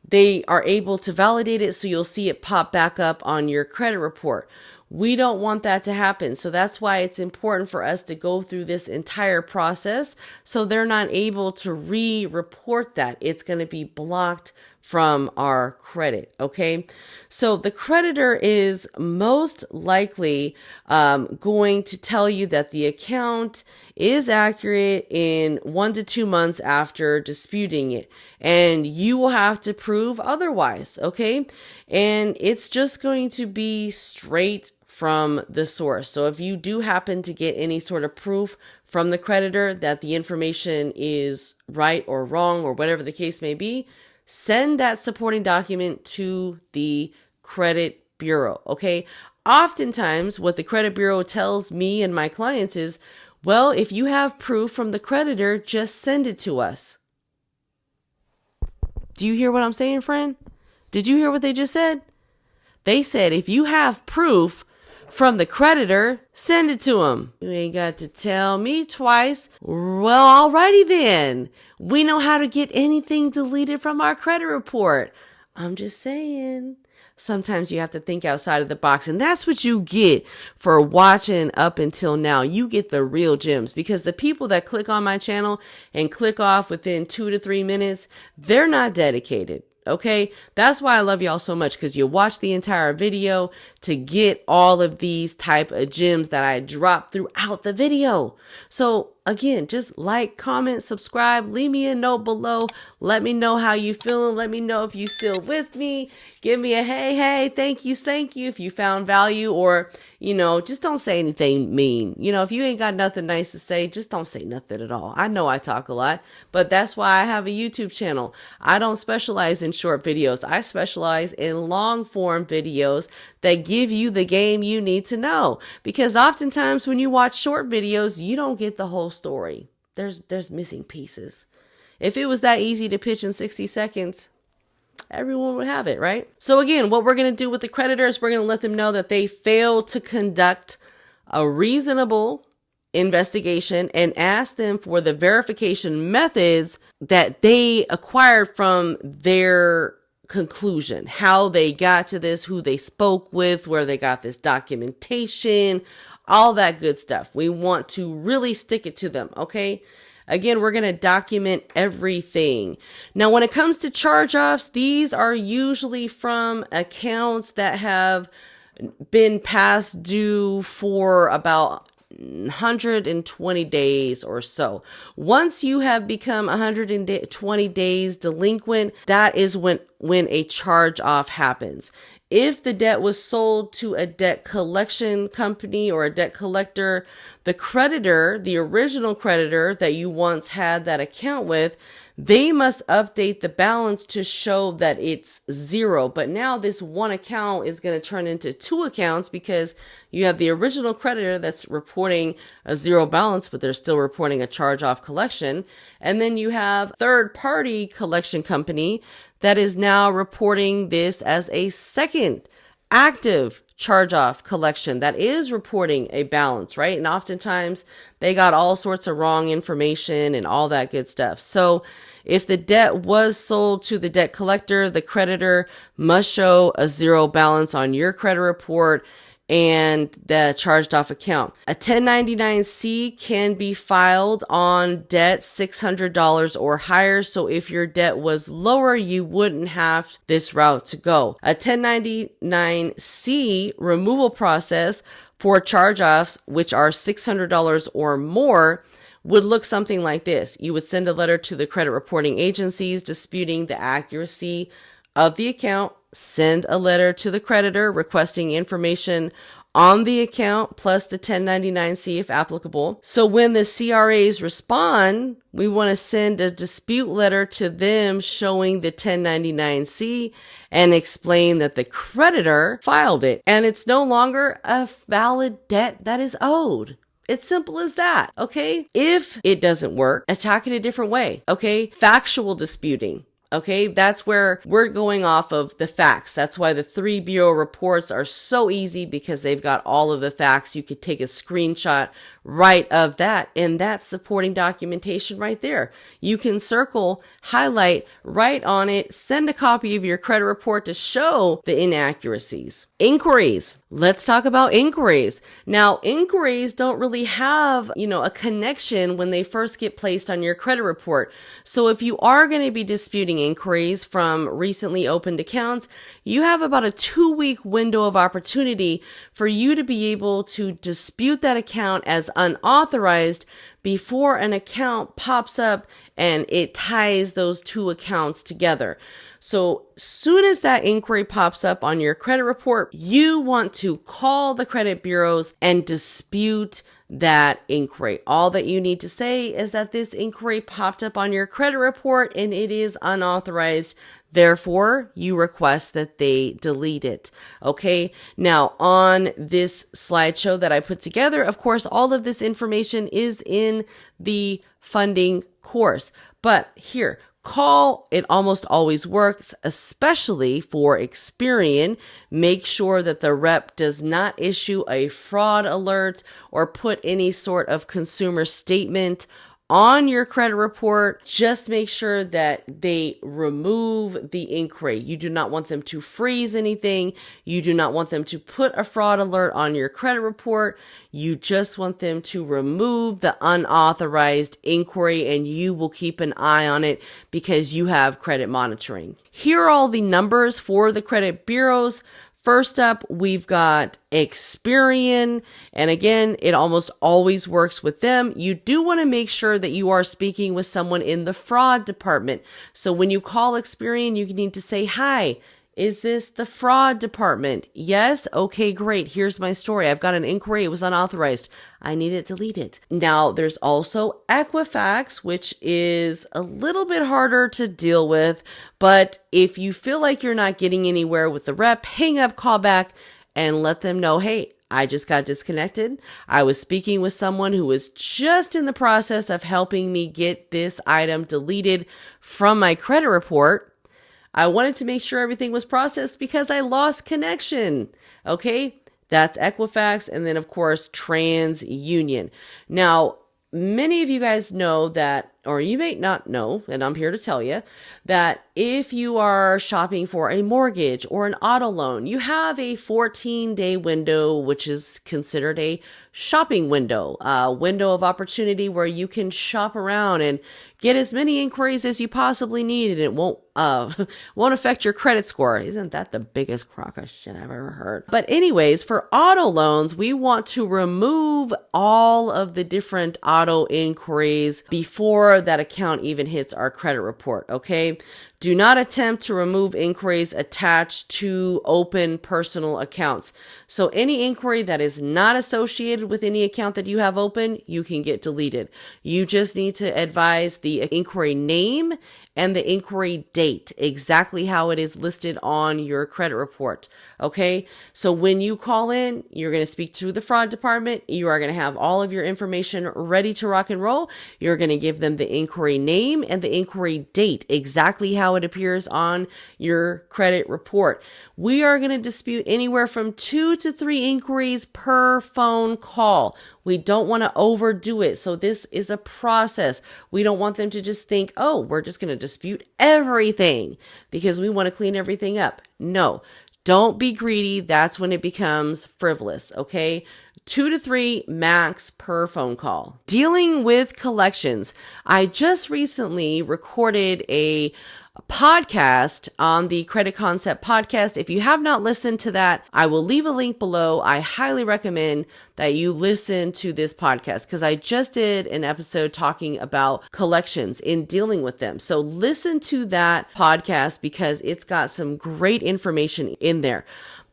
they are able to validate it. So you'll see it pop back up on your credit report. We don't want that to happen. So that's why it's important for us to go through this entire process so they're not able to re-report that. It's going to be blocked from our credit. Okay. So the creditor is most likely going to tell you that the account is accurate in 1 to 2 months after disputing it. And you will have to prove otherwise. Okay. And it's just going to be straight from the source. So if you do happen to get any sort of proof from the creditor that the information is right or wrong or whatever the case may be, send that supporting document to the credit bureau, okay? Oftentimes, what the credit bureau tells me and my clients is, well, if you have proof from the creditor, just send it to us. Do you hear what I'm saying, friend? Did you hear what they just said? They said, if you have proof from the creditor, send it to them. You ain't got to tell me twice. Well, alrighty then. We know how to get anything deleted from our credit report. I'm just saying. Sometimes you have to think outside of the box, and that's what you get for watching up until now. You get the real gems, because the people that click on my channel and click off within 2 to 3 minutes, they're not dedicated. Okay, that's why I love y'all so much, because you watch the entire video to get all of these type of gems that I drop throughout the video. So again, just like, comment, subscribe, leave me a note below. Let me know how you feeling. Let me know if you still with me. Give me a hey, thank you if you found value, or, just don't say anything mean. If you ain't got nothing nice to say, just don't say nothing at all. I know I talk a lot, but that's why I have a YouTube channel. I don't specialize in short videos. I specialize in long form videos that give you the game you need to know. Because oftentimes when you watch short videos, you don't get the whole story. There's missing pieces. If it was that easy to pitch in 60 seconds, everyone would have it, right? So again, what we're going to do with the creditors, we're going to let them know that they failed to conduct a reasonable investigation and ask them for the verification methods that they acquired from their conclusion, how they got to this, who they spoke with, where they got this documentation, all that good stuff. We want to really stick it to them, okay? Again, we're going to document everything. Now, when it comes to charge-offs, these are usually from accounts that have been past due for about 120 days or so. Once you have become 120 days delinquent, that is when when a charge off happens. If the debt was sold to a debt collection company or a debt collector, the creditor, the original creditor that you once had that account with, they must update the balance to show that it's zero. But now this one account is going to turn into two accounts because you have the original creditor that's reporting a zero balance, but they're still reporting a charge-off collection. And then you have third-party collection company that is now reporting this as a second active charge-off collection that is reporting a balance, right? And oftentimes they got all sorts of wrong information and all that good stuff. So if the debt was sold to the debt collector, the creditor must show a zero balance on your credit report and the charged off account. A 1099-C can be filed on debt $600 or higher. So if your debt was lower, you wouldn't have this route to go. A 1099-C removal process for charge-offs, which are $600 or more, would look something like this. You would send a letter to the credit reporting agencies disputing the accuracy of the account, send a letter to the creditor requesting information on the account plus the 1099-C if applicable. So when the CRAs respond, we want to send a dispute letter to them showing the 1099-C and explain that the creditor filed it and it's no longer a valid debt that is owed. It's simple as that, okay? If it doesn't work, attack it a different way, okay? Factual disputing. Okay, that's where we're going off of the facts. That's why the 3 bureau reports are so easy because they've got all of the facts. You could take a screenshot right of that, and that's supporting documentation right there. You can circle, highlight, write on it, send a copy of your credit report to show the inaccuracies. Inquiries. Let's talk about inquiries. Now, inquiries don't really have, a connection when they first get placed on your credit report. So if you are going to be disputing inquiries from recently opened accounts, you have about a 2-week window of opportunity for you to be able to dispute that account as unauthorized before an account pops up and it ties those two accounts together. So soon as that inquiry pops up on your credit report, you want to call the credit bureaus and dispute that inquiry. All that you need to say is that this inquiry popped up on your credit report and it is unauthorized. Therefore, you request that they delete it. Okay. Now on this slideshow that I put together, of course, all of this information is in the funding course, but here, call, it almost always works, especially for Experian. Make sure that the rep does not issue a fraud alert or put any sort of consumer statement on your credit report. Just make sure that they remove the inquiry. You do not want them to freeze anything. You do not want them to put a fraud alert on your credit report. You just want them to remove the unauthorized inquiry, and you will keep an eye on it because you have credit monitoring. Here are all the numbers for the credit bureaus. First up, we've got Experian. And again, it almost always works with them. You do want to make sure that you are speaking with someone in the fraud department. So when you call Experian, you need to say, "Hi, is this the fraud department?" "Yes." "Okay, great. Here's my story. I've got an inquiry. It was unauthorized. I need it deleted." Now, there's also Equifax, which is a little bit harder to deal with. But if you feel like you're not getting anywhere with the rep, hang up, call back, and let them know, "Hey, I just got disconnected. I was speaking with someone who was just in the process of helping me get this item deleted from my credit report. I wanted to make sure everything was processed because I lost connection." Okay, that's Equifax. And then, of course, TransUnion. Now, many of you guys know that, or you may not know, and I'm here to tell you, that if you are shopping for a mortgage or an auto loan, you have a 14-day window, which is considered a shopping window, a window of opportunity where you can shop around and get as many inquiries as you possibly need, and it won't affect your credit score. Isn't that the biggest crock of shit I've ever heard? But anyways, for auto loans, we want to remove all of the different auto inquiries before that account even hits our credit report, okay? Do not attempt to remove inquiries attached to open personal accounts. So any inquiry that is not associated with any account that you have open, you can get deleted. You just need to advise the inquiry name and the inquiry date, exactly how it is listed on your credit report. Okay. So when you call in, you're going to speak to the fraud department. You are going to have all of your information ready to rock and roll. You're going to give them the inquiry name and the inquiry date, exactly how it appears on your credit report. We are going to dispute anywhere from 2 to 3 inquiries per phone call. We don't want to overdo it. So this is a process. We don't want them to just think, oh, we're just going to dispute everything because we want to clean everything up. No, don't be greedy. That's when it becomes frivolous. Okay. 2 to 3 max per phone call. Dealing with collections. I just recently recorded a podcast on the Credit Concept podcast. If you have not listened to that, I will leave a link below. I highly recommend that you listen to this podcast because I just did an episode talking about collections in dealing with them. So listen to that podcast because it's got some great information in there.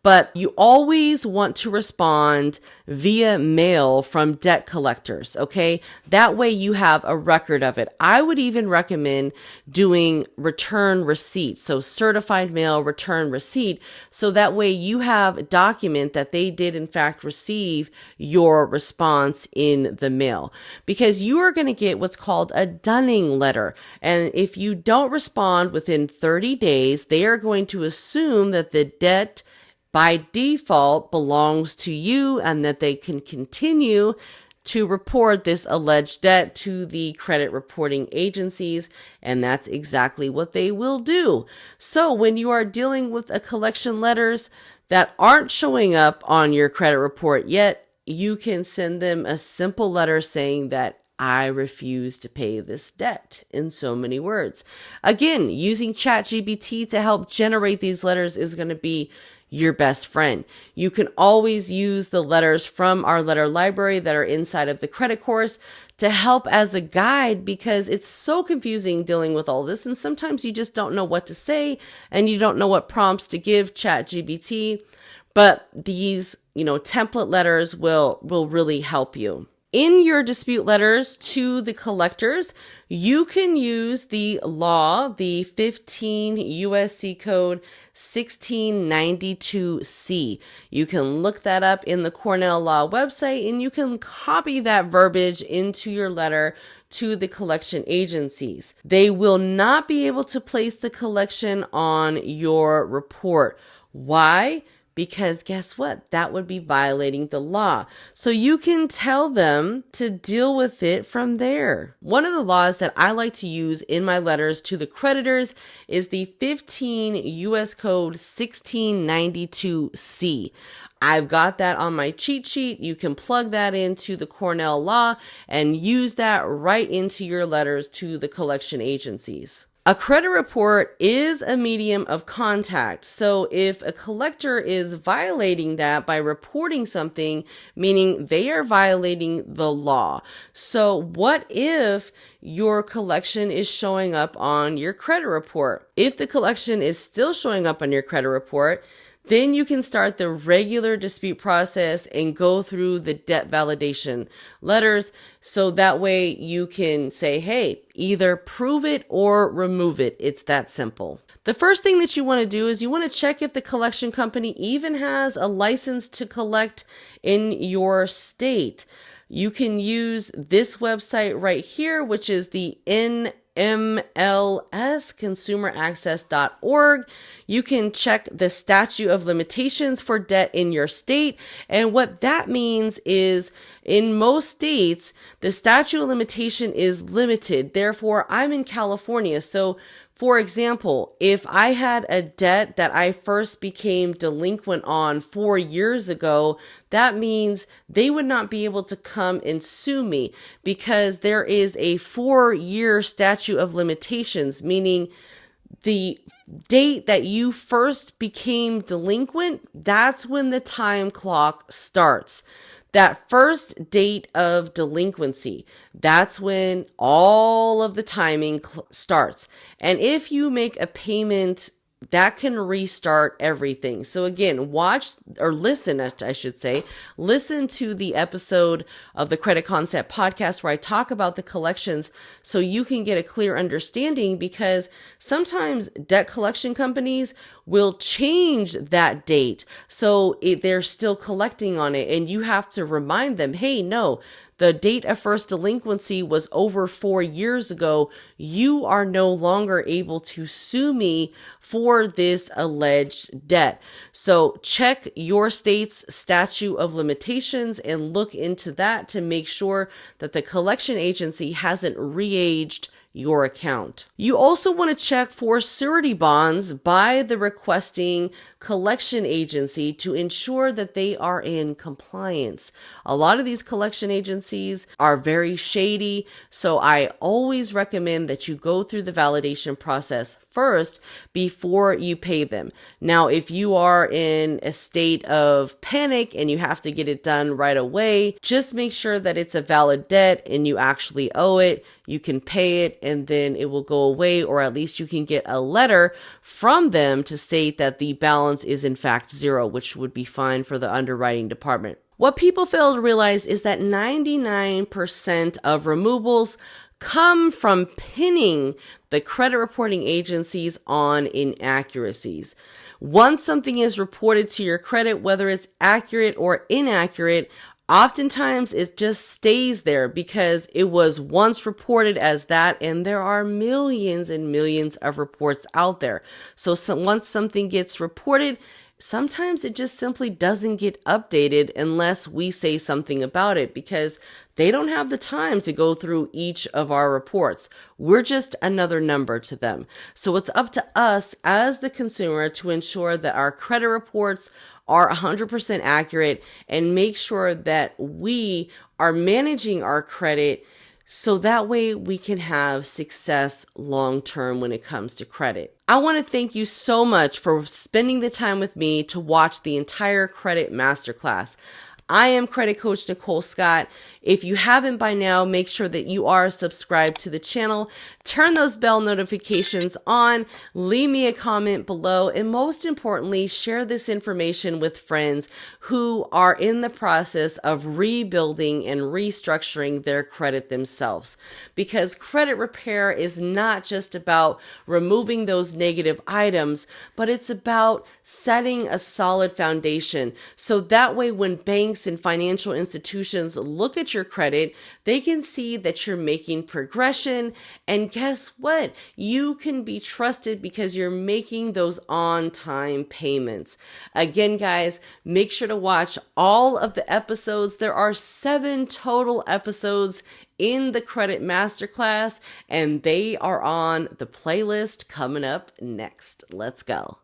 But you always want to respond via mail from debt collectors, okay? That way you have a record of it. I would even recommend doing return receipt, so certified mail return receipt, so that way you have a document that they did in fact receive your response in the mail. Because you are going to get what's called a dunning letter. And if you don't respond within 30 days, they are going to assume that the debt by default belongs to you and that they can continue to report this alleged debt to the credit reporting agencies. And that's exactly what they will do. So when you are dealing with a collection letters that aren't showing up on your credit report yet, you can send them a simple letter saying that I refuse to pay this debt in so many words. Again, using ChatGPT to help generate these letters is going to be your best friend. You can always use the letters from our letter library that are inside of the credit course to help as a guide because it's so confusing dealing with all this. And sometimes you just don't know what to say and you don't know what prompts to give ChatGPT. But these, template letters will really help you. In your dispute letters to the collectors, you can use the law, the 15 USC code 1692C. You can look that up in the Cornell Law website and you can copy that verbiage into your letter to the collection agencies. They will not be able to place the collection on your report. Why? Because guess what? That would be violating the law. So you can tell them to deal with it from there. One of the laws that I like to use in my letters to the creditors is the 15 US Code 1692C. I've got that on my cheat sheet. You can plug that into the Cornell Law and use that right into your letters to the collection agencies. A credit report is a medium of contact. So if a collector is violating that by reporting something, meaning they are violating the law. So what if your collection is showing up on your credit report? If the collection is still showing up on your credit report, then you can start the regular dispute process and go through the debt validation letters. So that way you can say, hey, either prove it or remove it. It's that simple. The first thing that you want to do is you want to check if the collection company even has a license to collect in your state. You can use this website right here, which is the NMLS, consumeraccess.org. You can check the statute of limitations for debt in your state. And what that means is in most states, the statute of limitation is limited. Therefore, I'm in California. So for example, if I had a debt that I first became delinquent on 4 years ago, that means they would not be able to come and sue me because there is a 4-year statute of limitations, meaning the date that you first became delinquent, that's when the time clock starts. That first date of delinquency, that's when all of the timing starts. And if you make a payment, that can restart everything. So again, watch or listen, I should say, listen to the episode of the Credit Concept podcast where I talk about the collections so you can get a clear understanding, because sometimes debt collection companies will change that date. So they're still collecting on it, and you have to remind them, hey, no, the date of first delinquency was over 4 years ago. You are no longer able to sue me for this alleged debt. So check your state's statute of limitations and look into that to make sure that the collection agency hasn't re-aged your account. You also want to check for surety bonds by the requesting collection agency to ensure that they are in compliance. A lot of these collection agencies are very shady, so I always recommend that you go through the validation process first before you pay them. Now, if you are in a state of panic and you have to get it done right away, just make sure that it's a valid debt and you actually owe it. You can pay it and then it will go away, or at least you can get a letter from them to state that the balance is in fact zero, which would be fine for the underwriting department. What people fail to realize is that 99% of removals come from pinning the credit reporting agencies on inaccuracies. Once something is reported to your credit, whether it's accurate or inaccurate, oftentimes it just stays there because it was once reported as that, and there are millions and millions of reports out there. So once something gets reported, sometimes it just simply doesn't get updated unless we say something about it, because they don't have the time to go through each of our reports. We're just another number to them. So it's up to us as the consumer to ensure that our credit reports are 100% accurate and make sure that we are managing our credit so that way we can have success long term when it comes to credit. I want to thank you so much for spending the time with me to watch the entire credit masterclass. I am credit coach Nicole Scott. If you haven't by now, make sure that you are subscribed to the channel. Turn those bell notifications on, leave me a comment below, and most importantly, share this information with friends who are in the process of rebuilding and restructuring their credit themselves. Because credit repair is not just about removing those negative items, but it's about setting a solid foundation. So that way, when banks and financial institutions look at your credit, they can see that you're making progression. And guess what? You can be trusted because you're making those on-time payments. Again, guys, make sure to watch all of the episodes. There are 7 total episodes in the Credit Masterclass, and they are on the playlist coming up next. Let's go.